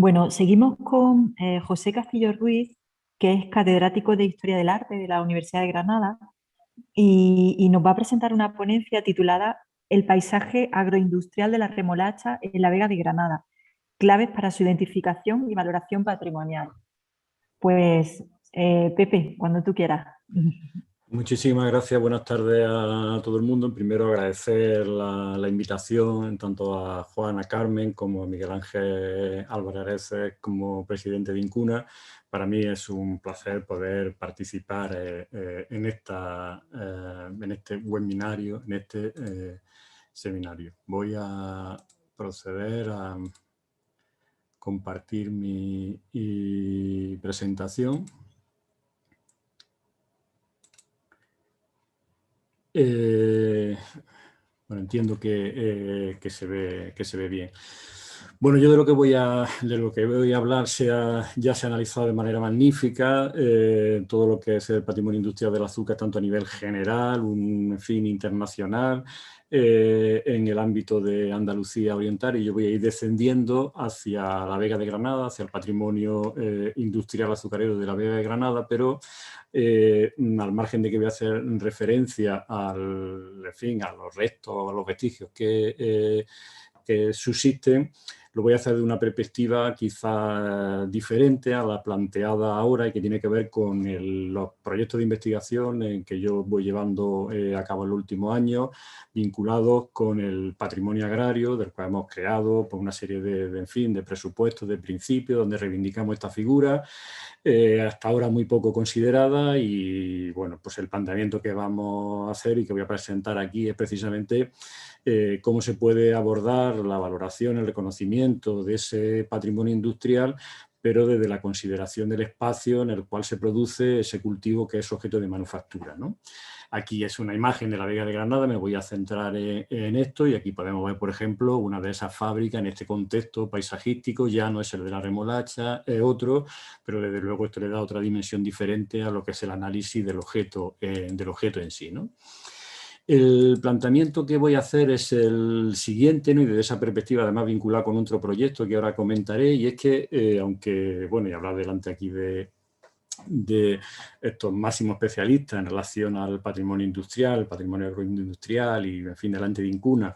Bueno, seguimos con José Castillo Ruiz, que es catedrático de Historia del Arte de la Universidad de Granada, y nos va a presentar una ponencia titulada El paisaje agroindustrial de la remolacha en la Vega de Granada, claves para su identificación y valoración patrimonial. Pues, Pepe, cuando tú quieras. Muchísimas gracias, buenas tardes a todo el mundo. Primero agradecer la invitación tanto a Juan, a Carmen, como a Miguel Ángel Álvarez Areces como presidente de INCUNA. Para mí es un placer poder participar en este webinario, en este seminario. Voy a proceder a compartir mi presentación. Bueno, entiendo que se ve bien. Bueno, yo de lo que voy a hablar ya se ha analizado de manera magnífica todo lo que es el patrimonio industrial del azúcar, tanto a nivel general, un fin internacional, en el ámbito de Andalucía Oriental, y yo voy a ir descendiendo hacia la Vega de Granada, hacia el patrimonio industrial azucarero de la Vega de Granada, pero al margen de que voy a hacer referencia a los restos, a los vestigios que subsisten, lo voy a hacer de una perspectiva quizá diferente a la planteada ahora y que tiene que ver con los proyectos de investigación en que yo voy llevando a cabo en los últimos años, vinculados con el patrimonio agrario, del cual hemos creado pues, una serie de presupuestos, de principios, donde reivindicamos esta figura, hasta ahora muy poco considerada, y bueno, pues el planteamiento que vamos a hacer y que voy a presentar aquí es precisamente cómo se puede abordar la valoración, el reconocimiento de ese patrimonio industrial, pero desde la consideración del espacio en el cual se produce ese cultivo que es objeto de manufactura, ¿no? Aquí es una imagen de la Vega de Granada, me voy a centrar en esto, y aquí podemos ver, por ejemplo, una de esas fábricas en este contexto paisajístico. Ya no es el de la remolacha, es otro, pero desde luego esto le da otra dimensión diferente a lo que es el análisis del objeto en sí, ¿no? El planteamiento que voy a hacer es el siguiente, ¿no? Y desde esa perspectiva además vinculado con otro proyecto que ahora comentaré, y es que, aunque, bueno, y hablar delante aquí de estos máximos especialistas en relación al patrimonio industrial, el patrimonio agroindustrial y, en fin, delante de INCUNA,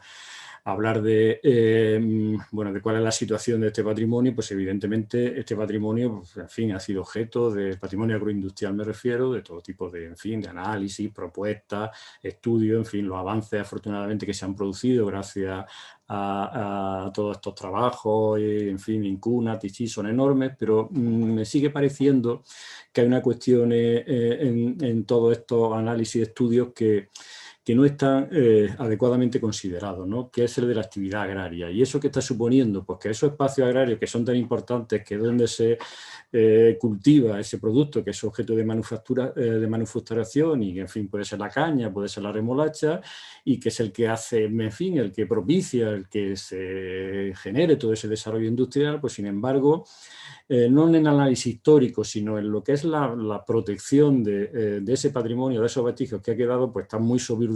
hablar bueno, de cuál es la situación de este patrimonio, pues evidentemente este patrimonio, pues, en fin, ha sido objeto de patrimonio agroindustrial, me refiero, de todo tipo de, en fin, de análisis, propuestas, estudios, en fin, los avances afortunadamente que se han producido gracias a todos estos trabajos, en fin, INCUNA, TICHI, son enormes, pero me sigue pareciendo que hay una cuestión en todos estos análisis y estudios que no están adecuadamente considerados, ¿no? Que es el de la actividad agraria. ¿Y eso qué está suponiendo? Pues que esos espacios agrarios que son tan importantes, que es donde se cultiva ese producto que es objeto de manufactura, de manufacturación, y en fin, puede ser la caña, puede ser la remolacha, y que es el que hace, en fin, el que propicia, el que se genere todo ese desarrollo industrial, pues sin embargo, no en el análisis histórico, sino en lo que es la protección de ese patrimonio, de esos vestigios que ha quedado, pues está muy subordinado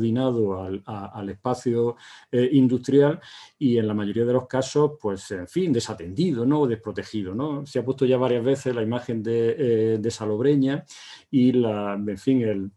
al espacio industrial, y en la mayoría de los casos, pues en fin, desatendido, ¿no? O desprotegido, ¿no? Se ha puesto ya varias veces la imagen de Salobreña y en fin,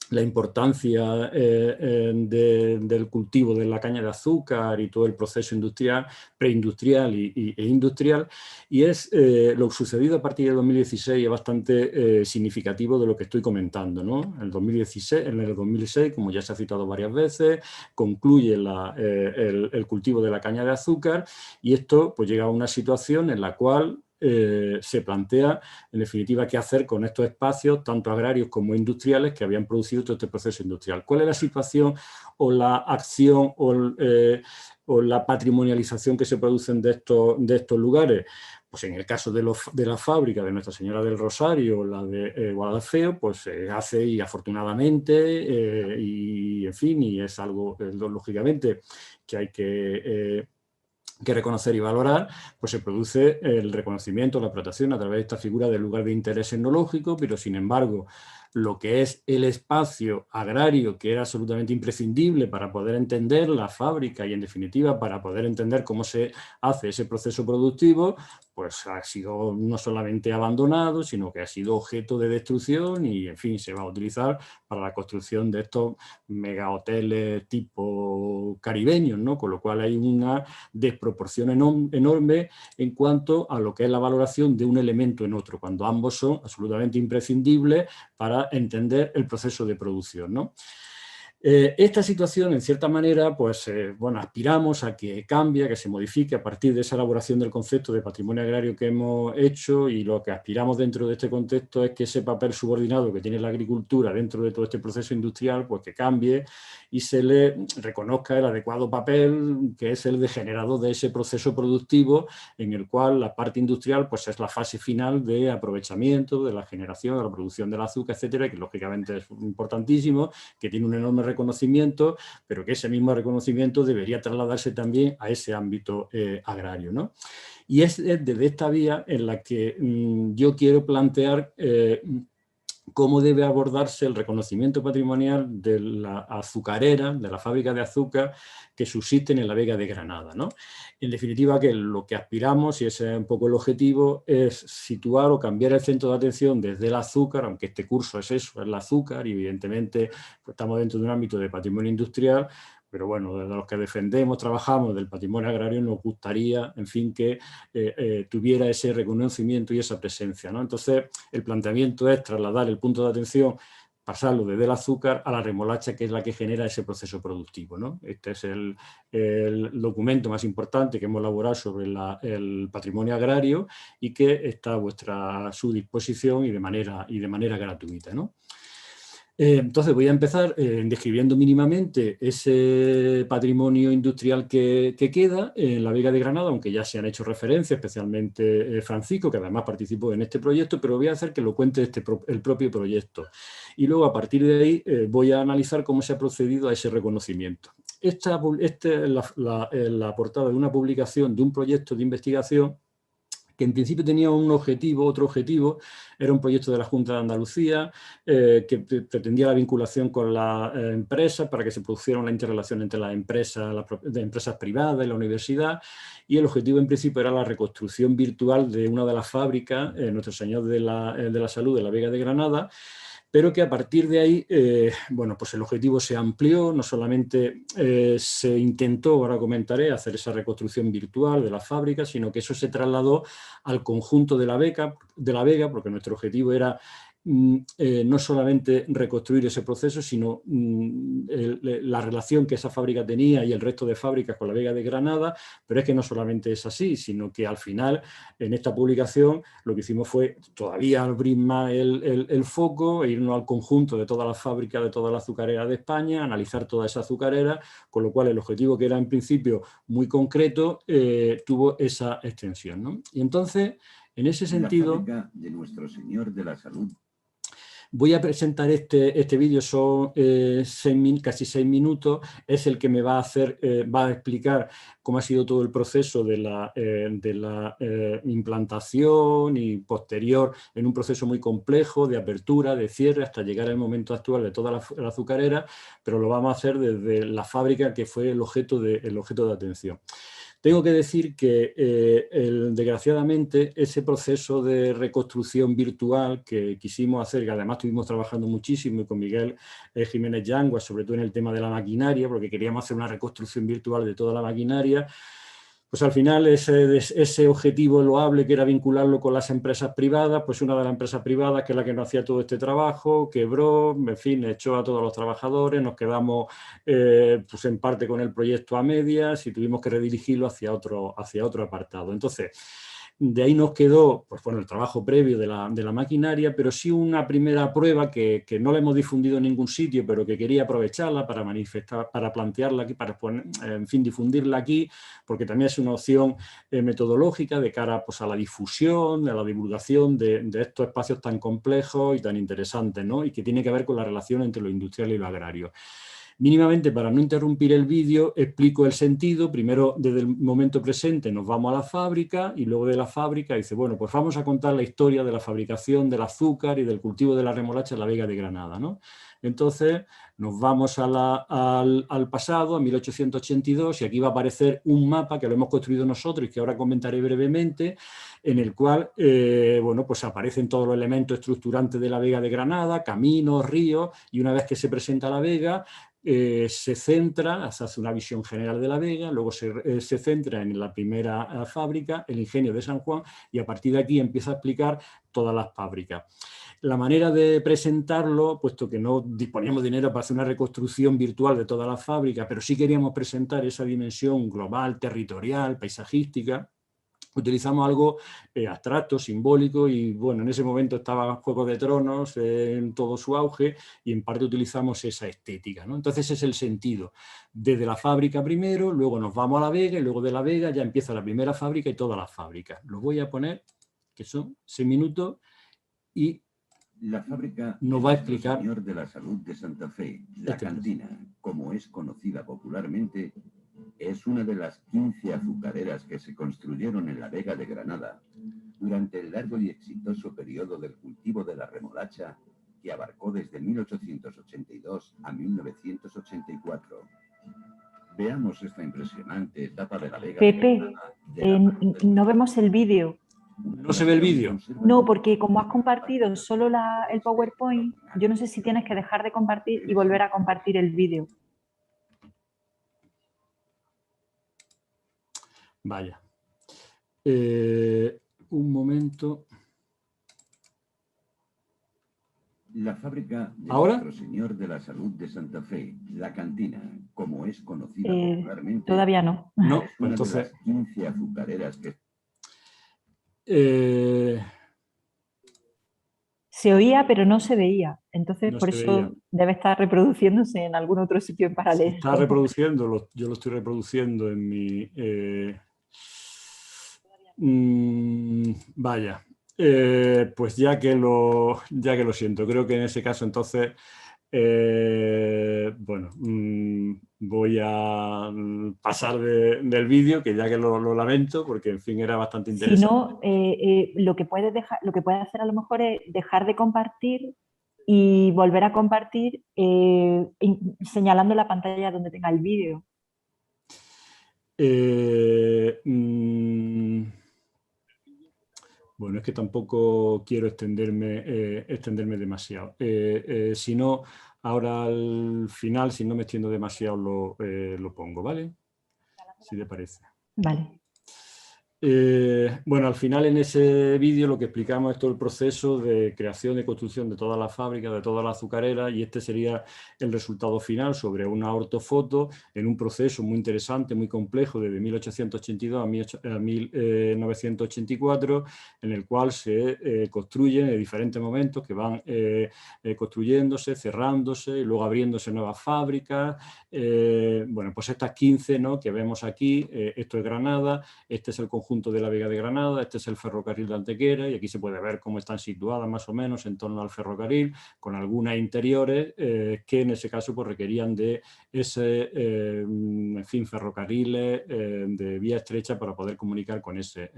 la importancia del cultivo de la caña de azúcar y todo el proceso industrial, preindustrial e industrial, y es lo sucedido a partir de 2016 es bastante significativo de lo que estoy comentando, ¿no? En el 2006, como ya se ha citado varias veces, concluye el cultivo de la caña de azúcar, y esto pues llega a una situación en la cual se plantea, en definitiva, qué hacer con estos espacios, tanto agrarios como industriales, que habían producido todo este proceso industrial. ¿Cuál es la situación o la acción o la patrimonialización que se producen de estos lugares? Pues en el caso de la fábrica de Nuestra Señora del Rosario, la de Guadalfeo, pues se hace, y afortunadamente, y en fin, y es algo, lógicamente, que hay que reconocer y valorar, pues se produce el reconocimiento, la protección a través de esta figura del lugar de interés etnológico, pero sin embargo, lo que es el espacio agrario, que era absolutamente imprescindible para poder entender la fábrica y, en definitiva, para poder entender cómo se hace ese proceso productivo, pues ha sido no solamente abandonado, sino que ha sido objeto de destrucción y, en fin, se va a utilizar para la construcción de estos megahoteles tipo caribeños, ¿no? Con lo cual hay una desproporción enorme en cuanto a lo que es la valoración de un elemento en otro, cuando ambos son absolutamente imprescindibles para entender el proceso de producción, ¿no? Esta situación, en cierta manera, pues, bueno, aspiramos a que cambie, a que se modifique a partir de esa elaboración del concepto de patrimonio agrario que hemos hecho, y lo que aspiramos dentro de este contexto es que ese papel subordinado que tiene la agricultura dentro de todo este proceso industrial, pues que cambie y se le reconozca el adecuado papel que es el de generador de ese proceso productivo, en el cual la parte industrial pues es la fase final de aprovechamiento, de la generación, de la producción del azúcar, etcétera, que lógicamente es importantísimo, que tiene un enorme reconocimiento, pero que ese mismo reconocimiento debería trasladarse también a ese ámbito agrario, ¿no? Y es desde esta vía en la que yo quiero plantear cómo debe abordarse el reconocimiento patrimonial de la azucarera, de la fábrica de azúcar que subsisten en la Vega de Granada, ¿no? En definitiva, que lo que aspiramos, y ese es un poco el objetivo, es situar o cambiar el centro de atención desde el azúcar, aunque este curso es eso, es el azúcar, y evidentemente pues, estamos dentro de un ámbito de patrimonio industrial, pero bueno, desde los que defendemos, trabajamos del patrimonio agrario, nos gustaría, en fin, que tuviera ese reconocimiento y esa presencia, ¿no? Entonces, el planteamiento es trasladar el punto de atención, pasarlo desde el azúcar a la remolacha, que es la que genera ese proceso productivo, ¿no? Este es el documento más importante que hemos elaborado sobre el patrimonio agrario y que está a su disposición y de manera gratuita, ¿no? Entonces voy a empezar describiendo mínimamente ese patrimonio industrial que queda en la Vega de Granada, aunque ya se han hecho referencias, especialmente Francisco, que además participó en este proyecto, pero voy a hacer que lo cuente el propio proyecto. Y luego a partir de ahí voy a analizar cómo se ha procedido a ese reconocimiento. Esta es la portada de una publicación de un proyecto de investigación que en principio tenía otro objetivo, era un proyecto de la Junta de Andalucía que pretendía la vinculación con las empresas para que se produciera una interrelación entre las empresas privadas y la universidad, y el objetivo en principio era la reconstrucción virtual de una de las fábricas, Nuestro Señor de la Salud de la Vega de Granada, pero que a partir de ahí, bueno, pues el objetivo se amplió, no solamente se intentó, ahora comentaré, hacer esa reconstrucción virtual de la fábrica, sino que eso se trasladó al conjunto de la Vega, porque nuestro objetivo era no solamente reconstruir ese proceso, sino la relación que esa fábrica tenía y el resto de fábricas con la Vega de Granada, pero es que no solamente es así, sino que al final, en esta publicación, lo que hicimos fue todavía abrir más el foco e irnos al conjunto de todas las fábricas, de todas las azucareras de España, analizar todas esas azucareras, con lo cual el objetivo, que era en principio muy concreto, tuvo esa extensión, ¿no? Y entonces, en ese sentido... La fábrica de Nuestro Señor de la Salud. Voy a presentar este vídeo, son casi 6 minutos, es el que me va a explicar cómo ha sido todo el proceso de la implantación y posterior, en un proceso muy complejo de apertura, de cierre, hasta llegar al momento actual de toda la azucarera, pero lo vamos a hacer desde la fábrica que fue el objeto de atención. Tengo que decir que, desgraciadamente, ese proceso de reconstrucción virtual que quisimos hacer, que además estuvimos trabajando muchísimo con Miguel Jiménez Yanguas, sobre todo en el tema de la maquinaria, porque queríamos hacer una reconstrucción virtual de toda la maquinaria, pues al final ese objetivo loable, que era vincularlo con las empresas privadas, pues una de las empresas privadas, que es la que nos hacía todo este trabajo, quebró, en fin, echó a todos los trabajadores, nos quedamos pues en parte con el proyecto a medias y tuvimos que redirigirlo hacia otro apartado. Entonces, de ahí nos quedó, pues bueno, el trabajo previo de la maquinaria, pero sí una primera prueba que no la hemos difundido en ningún sitio, pero que quería aprovecharla para manifestar, para plantearla aquí, para en fin, difundirla aquí, porque también es una opción metodológica de cara pues, a la difusión, a la divulgación de estos espacios tan complejos y tan interesantes, ¿no? Y que tiene que ver con la relación entre lo industrial y lo agrario. Mínimamente, para no interrumpir el vídeo, explico el sentido. Primero, desde el momento presente, nos vamos a la fábrica y luego de la fábrica dice, bueno, pues vamos a contar la historia de la fabricación del azúcar y del cultivo de la remolacha en la Vega de Granada, ¿no? Entonces nos vamos al pasado, a 1882, y aquí va a aparecer un mapa que lo hemos construido nosotros y que ahora comentaré brevemente, en el cual bueno, pues aparecen todos los elementos estructurantes de la Vega de Granada, caminos, ríos, y una vez que se presenta la Vega, se centra, se hace una visión general de la Vega, luego se centra en la primera fábrica, el ingenio de San Juan, y a partir de aquí empieza a explicar todas las fábricas. La manera de presentarlo, puesto que no disponíamos de dinero para hacer una reconstrucción virtual de todas las fábricas, pero sí queríamos presentar esa dimensión global, territorial, paisajística, utilizamos algo abstracto, simbólico, y bueno, en ese momento estaba Juego de Tronos en todo su auge, y en parte utilizamos esa estética, ¿no? Entonces ese es el sentido. Desde la fábrica primero, luego nos vamos a la Vega, y luego de la Vega ya empieza la primera fábrica y todas las fábricas. Lo voy a poner, que son 6 minutos, y la fábrica nos va a explicar Señor de la Salud de Santa Fe, la cantina, como es conocida popularmente, es una de las 15 azucareras que se construyeron en la Vega de Granada durante el largo y exitoso periodo del cultivo de la remolacha que abarcó desde 1882 a 1984. Veamos esta impresionante etapa de la Vega de Pepe, Granada. no vemos el vídeo. ¿No se ve el vídeo? No, porque como has compartido solo el PowerPoint, yo no sé si tienes que dejar de compartir y volver a compartir el vídeo. Vaya. Un momento. La fábrica de ¿Ahora? Nuestro Señor de la Salud de Santa Fe, la cantina, como es conocida popularmente. Todavía no. No, es una entonces... de las 15 azucareras que... Se oía, pero no se veía. Entonces, no por se eso veía. debe estar reproduciéndose en algún otro sitio en paralelo. Se está reproduciendo, yo lo estoy reproduciendo en mi... vaya. Pues ya que lo siento, creo que en ese caso entonces... bueno, voy a pasar del vídeo, que ya que lo lamento, porque en fin era bastante interesante. Si no, lo que puedes hacer a lo mejor es dejar de compartir y volver a compartir señalando la pantalla donde tenga el vídeo. Bueno, es que tampoco quiero extenderme demasiado. Si no, ahora al final, si no me extiendo demasiado, lo pongo, ¿vale? Si te parece. Vale. Bueno, al final en ese vídeo lo que explicamos es todo el proceso de creación y construcción de todas las fábricas, de todas las azucareras, y este sería el resultado final sobre una ortofoto en un proceso muy interesante, muy complejo, desde 1882 a 1984, en el cual se construyen en diferentes momentos que van construyéndose, cerrándose y luego abriéndose nuevas fábricas. Bueno, pues estas 15, ¿no?, que vemos aquí, esto es Granada, este es el conjunto de la Vega de Granada, este es el ferrocarril de Antequera, y aquí se puede ver cómo están situadas más o menos en torno al ferrocarril, con algunas interiores que en ese caso pues requerían de ese, en fin, ferrocarriles de vía estrecha para poder comunicar con ese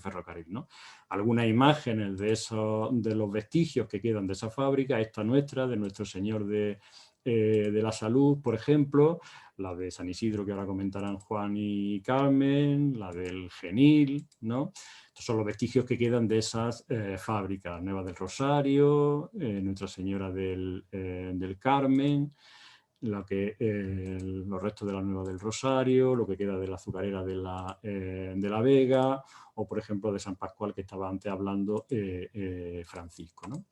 ferrocarril, ¿no? Algunas imágenes de los vestigios que quedan de esa fábrica, esta nuestra, de Nuestro Señor de la Salud, por ejemplo, la de San Isidro, que ahora comentarán Juan y Carmen, la del Genil, ¿no? Estos son los vestigios que quedan de esas fábricas, Nueva del Rosario, Nuestra Señora del Carmen, los restos de la Nueva del Rosario, lo que queda de la azucarera de la Vega, o por ejemplo de San Pascual, que estaba antes hablando Francisco, ¿no?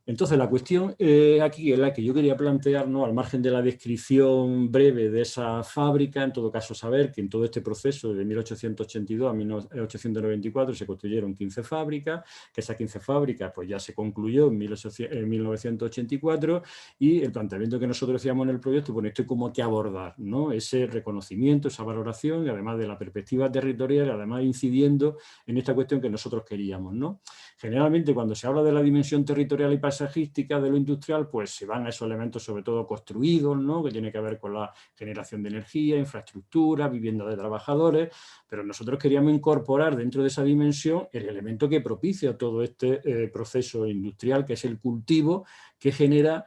Entonces, la cuestión aquí es la que yo quería plantear, ¿no?, al margen de la descripción breve de esa fábrica, en todo caso saber que en todo este proceso de 1882 a 1894 se construyeron 15 fábricas, que esas 15 fábricas pues ya se concluyó en 1984, y el planteamiento que nosotros hacíamos en el proyecto, bueno, esto es como que abordar, ¿no?, ese reconocimiento, esa valoración, y además de la perspectiva territorial, además incidiendo en esta cuestión que nosotros queríamos, ¿no? Generalmente cuando se habla de la dimensión territorial y paisajística de lo industrial, pues se van a esos elementos sobre todo construidos, ¿no?, que tiene que ver con la generación de energía, infraestructura, vivienda de trabajadores, pero nosotros queríamos incorporar dentro de esa dimensión el elemento que propicia todo este proceso industrial, que es el cultivo, que genera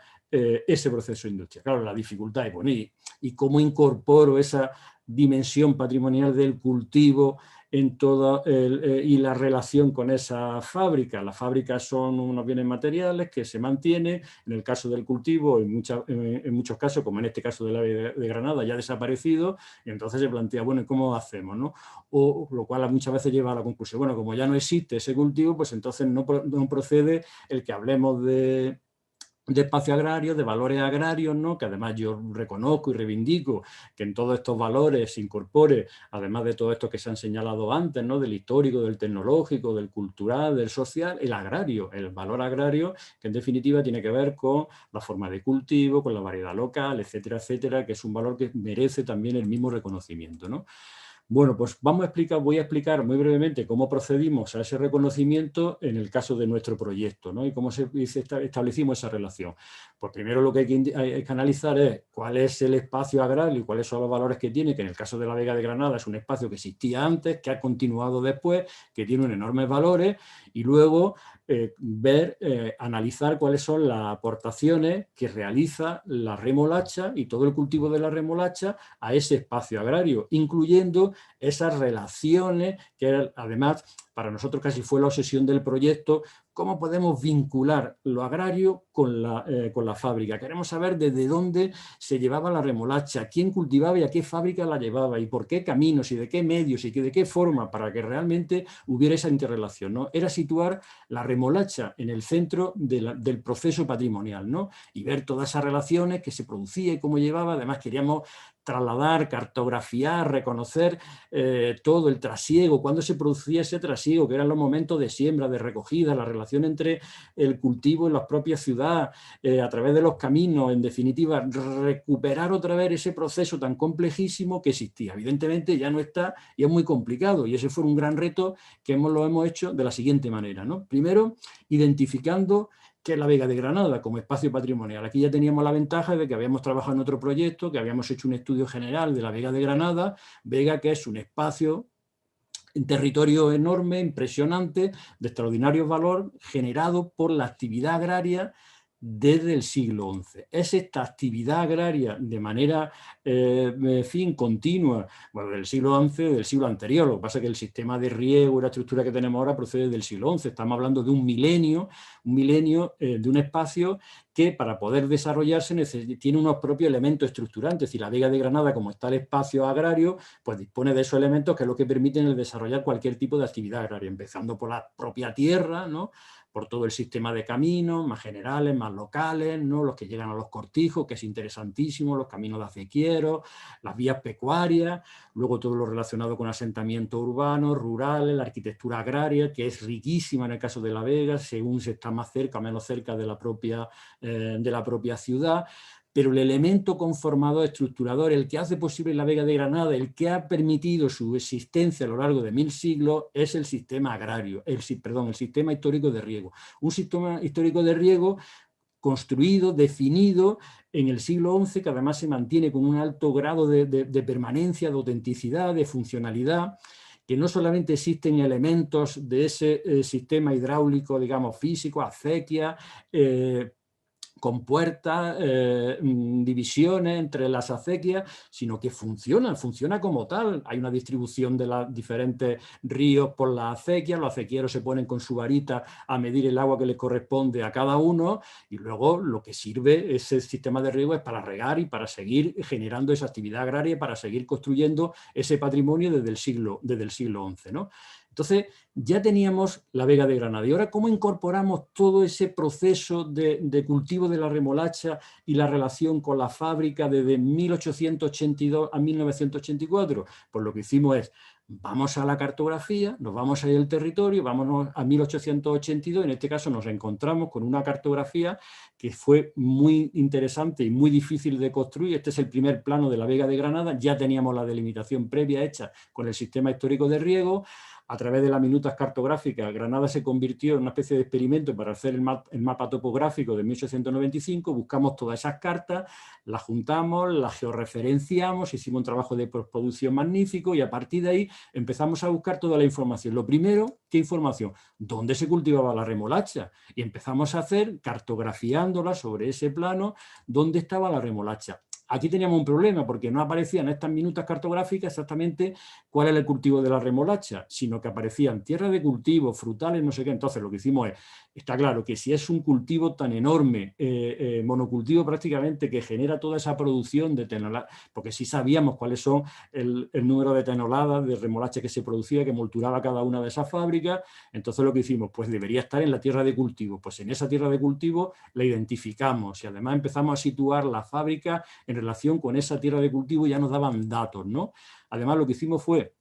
ese proceso industrial. Claro, la dificultad es, bueno, ¿y cómo incorporo esa dimensión patrimonial del cultivo en toda y la relación con esa fábrica? Las fábricas son unos bienes materiales que se mantienen. En el caso del cultivo, en muchos casos, como en este caso de la de Granada, ya ha desaparecido, y entonces se plantea, bueno, ¿y cómo hacemos, no? O lo cual muchas veces lleva a la conclusión, bueno, como ya no existe ese cultivo, pues entonces no procede el que hablemos de espacio agrario, de valores agrarios, ¿no? Que además yo reconozco y reivindico que en todos estos valores se incorpore, además de todo esto que se han señalado antes, ¿no? Del histórico, del tecnológico, del cultural, del social, el agrario, el valor agrario, que en definitiva tiene que ver con la forma de cultivo, con la variedad local, etcétera, etcétera, que es un valor que merece también el mismo reconocimiento, ¿no? Bueno, pues voy a explicar muy brevemente cómo procedimos a ese reconocimiento en el caso de nuestro proyecto, ¿no? Y cómo establecimos esa relación. Pues primero lo que hay que analizar es cuál es el espacio agrario y cuáles son los valores que tiene, que en el caso de la Vega de Granada es un espacio que existía antes, que ha continuado después, que tiene unos enormes valores, y luego analizar cuáles son las aportaciones que realiza la remolacha y todo el cultivo de la remolacha a ese espacio agrario, incluyendo esas relaciones que además para nosotros casi fue la obsesión del proyecto, cómo podemos vincular lo agrario con la fábrica. Queremos saber desde dónde se llevaba la remolacha, quién cultivaba y a qué fábrica la llevaba y por qué caminos y de qué medios y de qué forma para que realmente hubiera esa interrelación, ¿no? Era situar la remolacha en el centro del proceso patrimonial, ¿no? Y ver todas esas relaciones que se producía y cómo llevaba. Además queríamos trasladar, cartografiar, reconocer todo el trasiego, cuándo se producía ese trasiego, que eran los momentos de siembra, de recogida, la relación entre el cultivo y las propias ciudades, a través de los caminos, en definitiva, recuperar otra vez ese proceso tan complejísimo que existía. Evidentemente ya no está y es muy complicado, y ese fue un gran reto que lo hemos hecho de la siguiente manera, ¿no? Primero, identificando que es la Vega de Granada como espacio patrimonial. Aquí ya teníamos la ventaja de que habíamos trabajado en otro proyecto, que habíamos hecho un estudio general de la Vega de Granada, Vega que es un espacio, un territorio enorme, impresionante, de extraordinario valor, generado por la actividad agraria desde el siglo XI. Es esta actividad agraria de manera, continua, bueno, del siglo XI, del siglo anterior. Lo que pasa es que el sistema de riego y la estructura que tenemos ahora procede del siglo XI. Estamos hablando de un milenio de un espacio que para poder desarrollarse tiene unos propios elementos estructurantes. Es decir, la Vega de Granada, como está el espacio agrario, pues dispone de esos elementos que es lo que permiten el desarrollar cualquier tipo de actividad agraria, empezando por la propia tierra, ¿no? Por todo el sistema de caminos, más generales, más locales, ¿no? Los que llegan a los cortijos, que es interesantísimo, los caminos de acequieros, las vías pecuarias, luego todo lo relacionado con asentamientos urbanos, rurales, la arquitectura agraria, que es riquísima en el caso de La Vega, según se está más cerca o menos cerca de la propia ciudad. Pero el elemento conformador, estructurador, el que hace posible la Vega de Granada, el que ha permitido su existencia a lo largo de 1000 siglos, es el sistema agrario, el sistema histórico de riego. Un sistema histórico de riego construido, definido en el siglo XI, que además se mantiene con un alto grado de permanencia, de autenticidad, de funcionalidad, que no solamente existen elementos de ese sistema hidráulico, digamos, físico, acequia, con puertas, divisiones entre las acequias, sino que funciona como tal. Hay una distribución de los diferentes ríos por las acequias, los acequieros se ponen con su varita a medir el agua que les corresponde a cada uno, y luego lo que sirve ese sistema de riego es para regar y para seguir generando esa actividad agraria, para seguir construyendo ese patrimonio desde el siglo XI, ¿no? Entonces, ya teníamos la Vega de Granada. Y ahora, ¿cómo incorporamos todo ese proceso de cultivo de la remolacha y la relación con la fábrica desde 1882 a 1984? Pues lo que hicimos es, vamos a la cartografía, nos vamos a ir al territorio, vámonos a 1882, en este caso nos encontramos con una cartografía que fue muy interesante y muy difícil de construir. Este es el primer plano de la Vega de Granada, ya teníamos la delimitación previa hecha con el sistema histórico de riego. A través de las minutas cartográficas, Granada se convirtió en una especie de experimento para hacer el mapa topográfico de 1895, buscamos todas esas cartas, las juntamos, las georreferenciamos, hicimos un trabajo de postproducción magnífico y a partir de ahí empezamos a buscar toda la información. Lo primero, ¿qué información? ¿Dónde se cultivaba la remolacha? Y empezamos a hacer, cartografiándola sobre ese plano, dónde estaba la remolacha. Aquí teníamos un problema porque no aparecían estas minutas cartográficas exactamente cuál era el cultivo de la remolacha, sino que aparecían tierras de cultivo, frutales, no sé qué. Entonces lo que hicimos es, está claro que si es un cultivo tan enorme, monocultivo prácticamente, que genera toda esa producción de tenoladas, porque sí sabíamos cuáles son el número de tenoladas de remolacha que se producía, que molturaba cada una de esas fábricas. Entonces lo que hicimos, pues debería estar en la tierra de cultivo. Pues en esa tierra de cultivo la identificamos y además empezamos a situar la fábrica en relación con esa tierra de cultivo, ya nos daban datos, ¿no? Además lo que hicimos fue,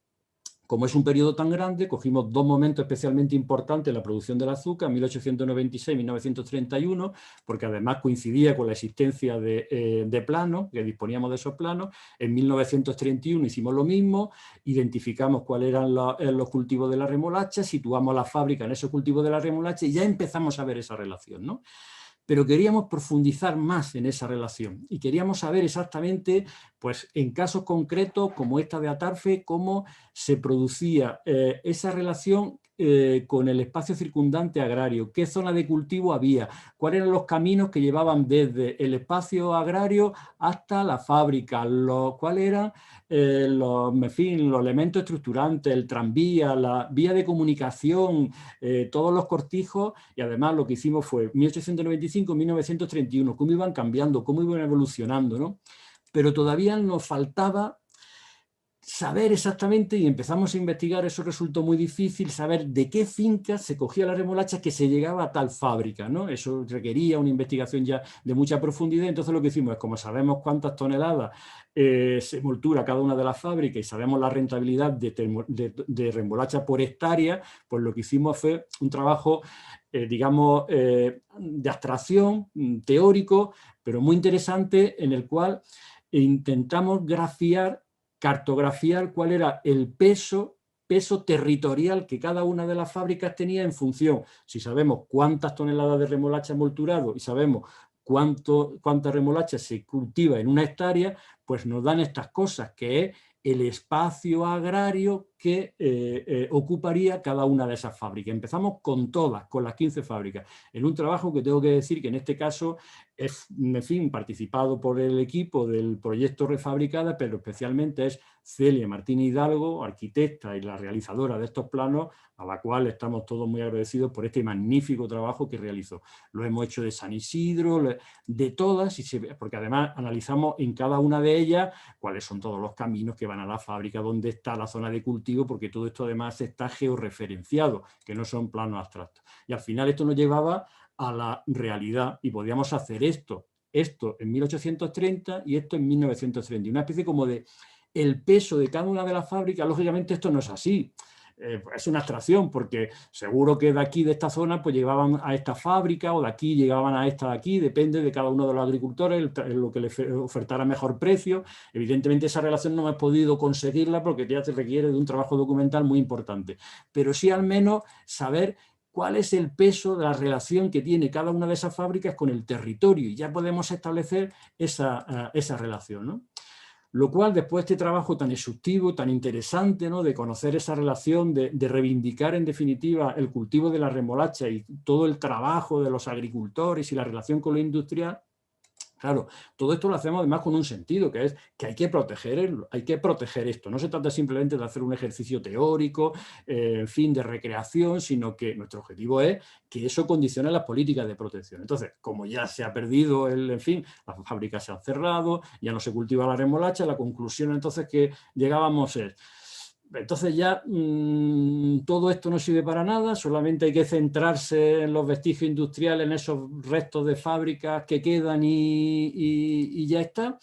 como es un periodo tan grande, cogimos dos momentos especialmente importantes en la producción del azúcar, 1896 y 1931, porque además coincidía con la existencia de planos, que disponíamos de esos planos. En 1931 hicimos lo mismo, identificamos cuáles eran los cultivos de la remolacha, situamos la fábrica en esos cultivos de la remolacha y ya empezamos a ver esa relación, ¿no? Pero queríamos profundizar más en esa relación y queríamos saber exactamente, pues en casos concretos como esta de Atarfe, cómo se producía esa relación con el espacio circundante agrario, qué zona de cultivo había, cuáles eran los caminos que llevaban desde el espacio agrario hasta la fábrica, cuáles eran en fin, los elementos estructurantes, el tranvía, la vía de comunicación, todos los cortijos. Y además lo que hicimos fue 1895-1931, cómo iban cambiando, cómo iban evolucionando, ¿no? Pero todavía nos faltaba saber exactamente, y empezamos a investigar, eso resultó muy difícil, saber de qué finca se cogía la remolacha que se llegaba a tal fábrica, ¿no? Eso requería una investigación ya de mucha profundidad. Entonces lo que hicimos es, como sabemos cuántas toneladas se moltura cada una de las fábricas y sabemos la rentabilidad de remolacha por hectárea, pues lo que hicimos fue un trabajo, digamos, de abstracción, teórico, pero muy interesante, en el cual intentamos cartografiar cuál era el peso territorial que cada una de las fábricas tenía en función, si sabemos cuántas toneladas de remolacha molturado y sabemos cuánta remolacha se cultiva en una hectárea, pues nos dan estas cosas, que es el espacio agrario que ocuparía cada una de esas fábricas. Empezamos con todas, con las 15 fábricas, en un trabajo que tengo que decir que en este caso es, en fin, participado por el equipo del proyecto Refabricada, pero especialmente es Celia Martínez Hidalgo, arquitecta y la realizadora de estos planos, a la cual estamos todos muy agradecidos por este magnífico trabajo que realizó. Lo hemos hecho de San Isidro, de todas, porque además analizamos en cada una de ellas cuáles son todos los caminos que van a la fábrica, dónde está la zona de cultivo, porque todo esto además está georreferenciado, que no son planos abstractos. Y al final esto nos llevaba a la realidad y podíamos hacer esto en 1830 y esto en 1930. Una especie como de el peso de cada una de las fábricas. Lógicamente esto no es así. Es una abstracción, porque seguro que de aquí, de esta zona, pues llegaban a esta fábrica, o de aquí llegaban a esta de aquí, depende de cada uno de los agricultores, lo que les ofertara mejor precio. Evidentemente esa relación no hemos podido conseguirla porque ya se requiere de un trabajo documental muy importante, pero sí al menos saber cuál es el peso de la relación que tiene cada una de esas fábricas con el territorio, y ya podemos establecer esa relación, ¿no? Lo cual, después de este trabajo tan exhaustivo, tan interesante, ¿no?, de conocer esa relación, de reivindicar en definitiva el cultivo de la remolacha y todo el trabajo de los agricultores y la relación con lo industrial, claro, todo esto lo hacemos además con un sentido, que es que hay que proteger esto. No se trata simplemente de hacer un ejercicio teórico, en fin, de recreación, sino que nuestro objetivo es que eso condicione las políticas de protección. Entonces, como ya se ha perdido, en fin, las fábricas se han cerrado, ya no se cultiva la remolacha, la conclusión entonces que llegábamos es: entonces ya todo esto no sirve para nada, solamente hay que centrarse en los vestigios industriales, en esos restos de fábricas que quedan y ya está.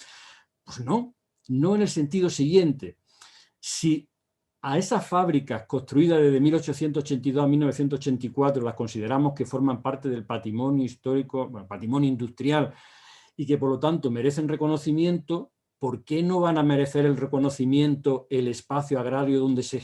Pues no en el sentido siguiente. Si a esas fábricas construidas desde 1882 a 1984 las consideramos que forman parte del patrimonio histórico, bueno, patrimonio industrial, y que por lo tanto merecen reconocimiento, ¿por qué no van a merecer el reconocimiento el espacio agrario donde se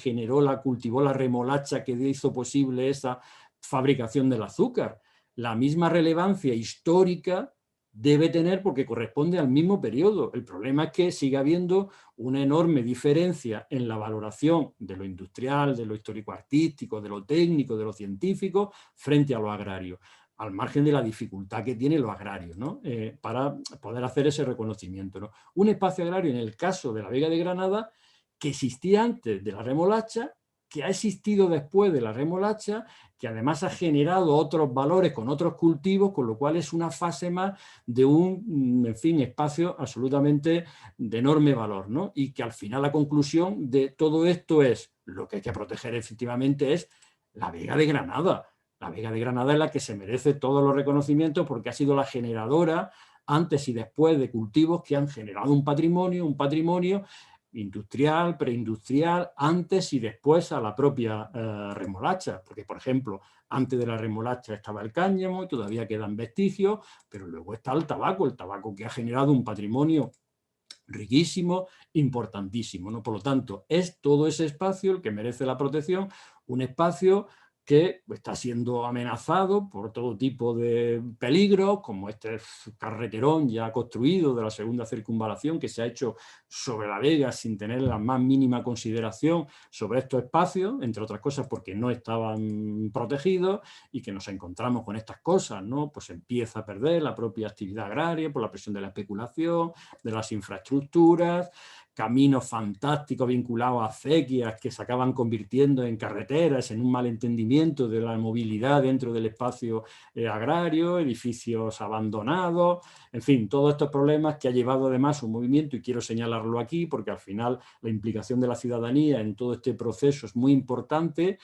cultivó la remolacha que hizo posible esa fabricación del azúcar? La misma relevancia histórica debe tener porque corresponde al mismo periodo. El problema es que sigue habiendo una enorme diferencia en la valoración de lo industrial, de lo histórico-artístico, de lo técnico, de lo científico, frente a lo agrario, al margen de la dificultad que tienen los agrarios, ¿no? Para poder hacer ese reconocimiento, ¿no? Un espacio agrario, en el caso de la Vega de Granada, que existía antes de la remolacha, que ha existido después de la remolacha, que además ha generado otros valores con otros cultivos, con lo cual es una fase más de un, en fin, espacio absolutamente de enorme valor, ¿no? Y que al final la conclusión de todo esto es, lo que hay que proteger efectivamente es la Vega de Granada. La Vega de Granada es la que se merece todos los reconocimientos porque ha sido la generadora antes y después de cultivos que han generado un patrimonio industrial, preindustrial, antes y después a la propia remolacha, porque por ejemplo, antes de la remolacha estaba el cáñamo y todavía quedan vestigios, pero luego está el tabaco que ha generado un patrimonio riquísimo, importantísimo, ¿no? Por lo tanto, es todo ese espacio el que merece la protección, un espacio que está siendo amenazado por todo tipo de peligros, como este carreterón ya construido de la segunda circunvalación que se ha hecho sobre la Vega sin tener la más mínima consideración sobre estos espacios, entre otras cosas porque no estaban protegidos y que nos encontramos con estas cosas, ¿no? Pues empieza a perder la propia actividad agraria por la presión de la especulación, de las infraestructuras, caminos fantásticos vinculados a acequias que se acaban convirtiendo en carreteras, en un malentendimiento de la movilidad dentro del espacio agrario, edificios abandonados, en fin, todos estos problemas que ha llevado además un movimiento, y quiero señalarlo aquí porque al final la implicación de la ciudadanía en todo este proceso es muy importante,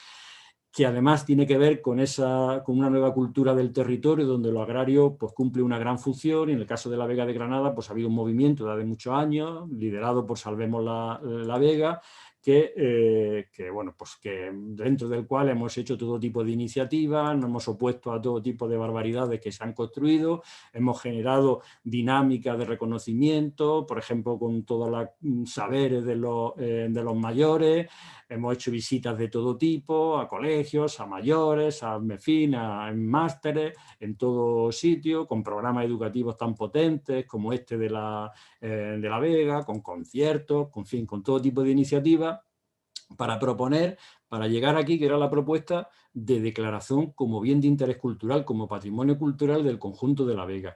que además tiene que ver con una nueva cultura del territorio donde lo agrario pues, cumple una gran función, y en el caso de la Vega de Granada pues, ha habido un movimiento desde muchos años, liderado por Salvemos la Vega, bueno, pues que dentro del cual hemos hecho todo tipo de iniciativas, nos hemos opuesto a todo tipo de barbaridades que se han construido, hemos generado dinámicas de reconocimiento, por ejemplo, con todos los saberes de los mayores, hemos hecho visitas de todo tipo, a colegios, a mayores, en fin, en másteres, en todo sitio, con programas educativos tan potentes como este de la Vega, con conciertos, en fin, con todo tipo de iniciativas para proponer, para llegar aquí, que era la propuesta de declaración como bien de interés cultural, como patrimonio cultural del conjunto de la Vega.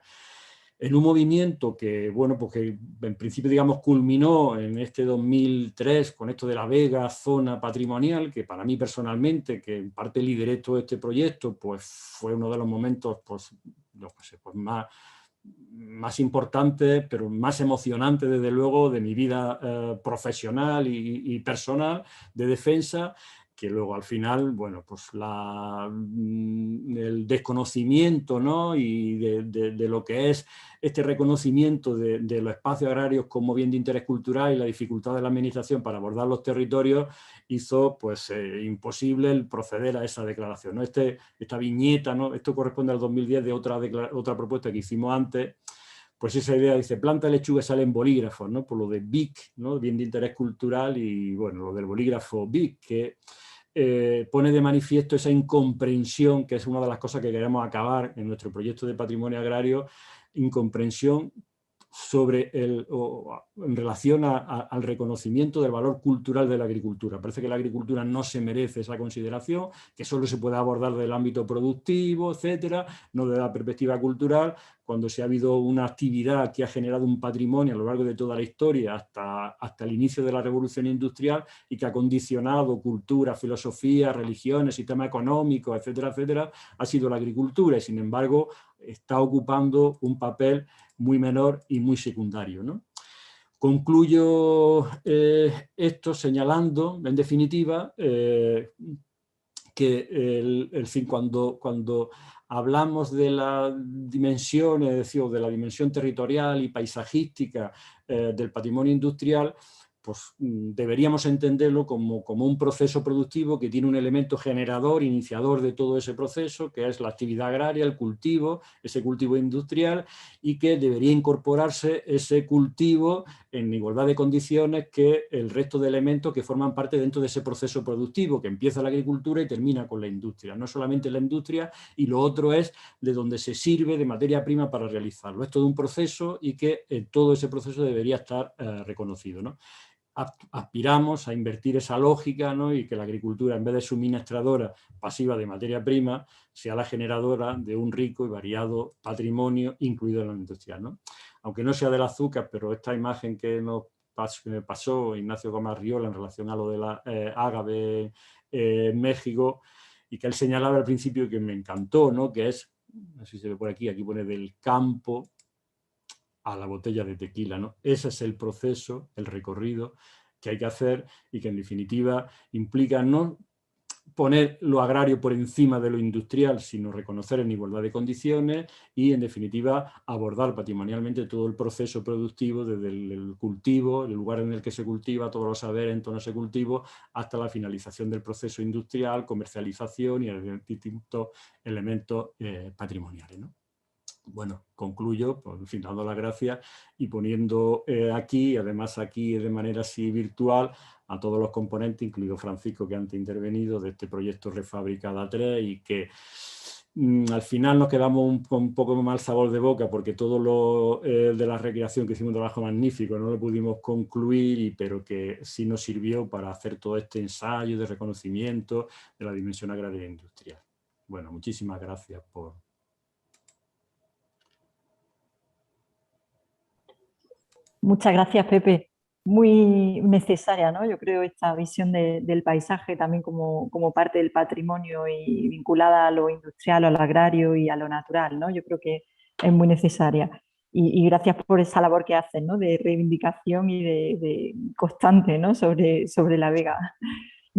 En un movimiento que, bueno, pues que en principio, digamos, culminó en este 2003 con esto de la Vega, zona patrimonial, que para mí personalmente, que en parte lideré todo este proyecto, pues fue uno de los momentos, pues, no sé, pues más importantes, pero más emocionantes, desde luego, de mi vida profesional y personal de defensa, que luego al final, bueno, pues el desconocimiento, ¿no? Y de lo que es este reconocimiento de los espacios agrarios como bien de interés cultural y la dificultad de la administración para abordar los territorios hizo pues imposible el proceder a esa declaración, ¿no? Esta viñeta, ¿no? Esto corresponde al 2010 de otra propuesta que hicimos antes. Pues esa idea dice, planta lechuga sale en bolígrafos, ¿no? Por lo de BIC, ¿no? Bien de interés cultural, y bueno, lo del bolígrafo BIC, que pone de manifiesto esa incomprensión, que es una de las cosas que queremos acabar en nuestro proyecto de patrimonio agrario, incomprensión en relación al reconocimiento del valor cultural de la agricultura. Parece que la agricultura no se merece esa consideración, que solo se puede abordar del ámbito productivo, etcétera, no de la perspectiva cultural, cuando se ha habido una actividad que ha generado un patrimonio a lo largo de toda la historia hasta el inicio de la revolución industrial y que ha condicionado cultura, filosofía, religiones, sistema económico, etcétera, etcétera, ha sido la agricultura, y sin embargo está ocupando un papel muy menor y muy secundario, ¿no? Concluyo esto señalando, en definitiva, que cuando hablamos de la dimensión, es decir, de la dimensión territorial y paisajística del patrimonio industrial, pues deberíamos entenderlo como un proceso productivo que tiene un elemento generador, iniciador de todo ese proceso, que es la actividad agraria, el cultivo, ese cultivo industrial, y que debería incorporarse ese cultivo en igualdad de condiciones que el resto de elementos que forman parte dentro de ese proceso productivo, que empieza la agricultura y termina con la industria. No solamente la industria, y lo otro es de donde se sirve de materia prima para realizarlo. Es todo un proceso y que todo ese proceso debería estar reconocido, ¿no? Aspiramos a invertir esa lógica, ¿no? Y que la agricultura, en vez de suministradora pasiva de materia prima, sea la generadora de un rico y variado patrimonio, incluido en la industria, ¿no? Aunque no sea del azúcar, pero esta imagen que me pasó Ignacio Gómez Arriola en relación a lo de la ágave en México, y que él señalaba al principio y que me encantó, ¿no? Que es, no sé si se ve por aquí, aquí pone del campo a la botella de tequila, ¿no? Ese es el proceso, el recorrido que hay que hacer y que en definitiva implica no poner lo agrario por encima de lo industrial, sino reconocer en igualdad de condiciones y, en definitiva, abordar patrimonialmente todo el proceso productivo, desde el cultivo, el lugar en el que se cultiva, todos los saberes en torno a ese cultivo, hasta la finalización del proceso industrial, comercialización y distintos elementos patrimoniales, ¿no? Bueno, concluyo, pues, en fin, dando las gracias y poniendo aquí, además aquí de manera así virtual, a todos los componentes, incluido Francisco, que antes ha intervenido, de este proyecto Refabricada 3, y que al final nos quedamos con un poco mal sabor de boca, porque todo lo de la recreación, que hicimos un trabajo magnífico, no lo pudimos concluir, pero que sí nos sirvió para hacer todo este ensayo de reconocimiento de la dimensión agraria e industrial. Bueno, muchísimas gracias por... Muchas gracias, Pepe. Muy necesaria, ¿no? Yo creo esta visión del paisaje también como parte del patrimonio y vinculada a lo industrial, a lo agrario y a lo natural, ¿no? Yo creo que es muy necesaria. Y gracias por esa labor que hacen, ¿no? De reivindicación y de constante, ¿no? Sobre la Vega.